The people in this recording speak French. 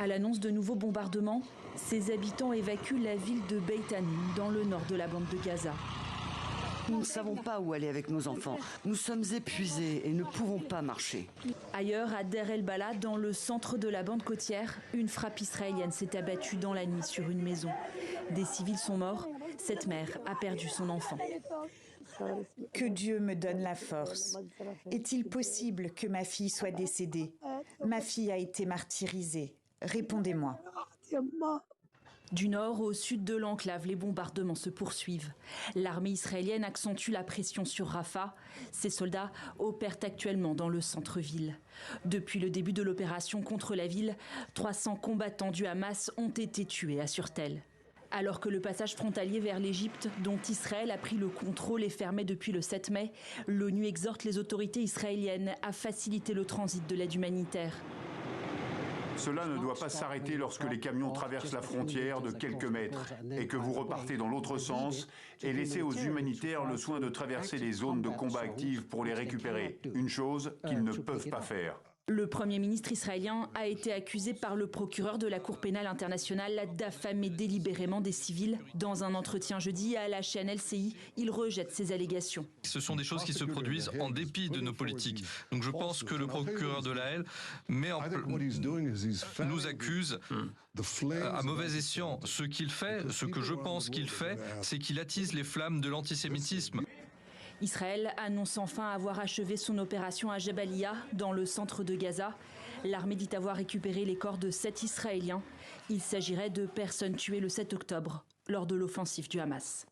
À l'annonce de nouveaux bombardements, ses habitants évacuent la ville de Beit Hanoun, dans le nord de la bande de Gaza. Nous ne savons pas où aller avec nos enfants. Nous sommes épuisés et ne pouvons pas marcher. Ailleurs, à Deir el-Bala, dans le centre de la bande côtière, une frappe israélienne s'est abattue dans la nuit sur une maison. Des civils sont morts. Cette mère a perdu son enfant. Que Dieu me donne la force. Est-il possible que ma fille soit décédée? Ma fille a été martyrisée. Répondez-moi. Du nord au sud de l'enclave, les bombardements se poursuivent. L'armée israélienne accentue la pression sur Rafah. Ses soldats opèrent actuellement dans le centre-ville. Depuis le début de l'opération contre la ville, 300 combattants du Hamas ont été tués, assure-t-elle. Alors que le passage frontalier vers l'Égypte, dont Israël a pris le contrôle, est fermé depuis le 7 mai, l'ONU exhorte les autorités israéliennes à faciliter le transit de l'aide humanitaire. Cela ne doit pas s'arrêter lorsque les camions traversent la frontière de quelques mètres et que vous repartez dans l'autre sens et laissez aux humanitaires le soin de traverser les zones de combat actives pour les récupérer, une chose qu'ils ne peuvent pas faire. Le Premier ministre israélien a été accusé par le procureur de la Cour pénale internationale d'affamer délibérément des civils. Dans un entretien jeudi à la chaîne LCI, il rejette ces allégations. Ce sont des choses qui se produisent en dépit de nos politiques. Donc je pense que le procureur de la Haye nous accuse à mauvais escient. Ce qu'il fait, ce que je pense qu'il fait, c'est qu'il attise les flammes de l'antisémitisme. Israël annonce enfin avoir achevé son opération à Jabalia, dans le centre de Gaza. L'armée dit avoir récupéré les corps de 7 Israéliens. Il s'agirait de personnes tuées le 7 octobre, lors de l'offensive du Hamas.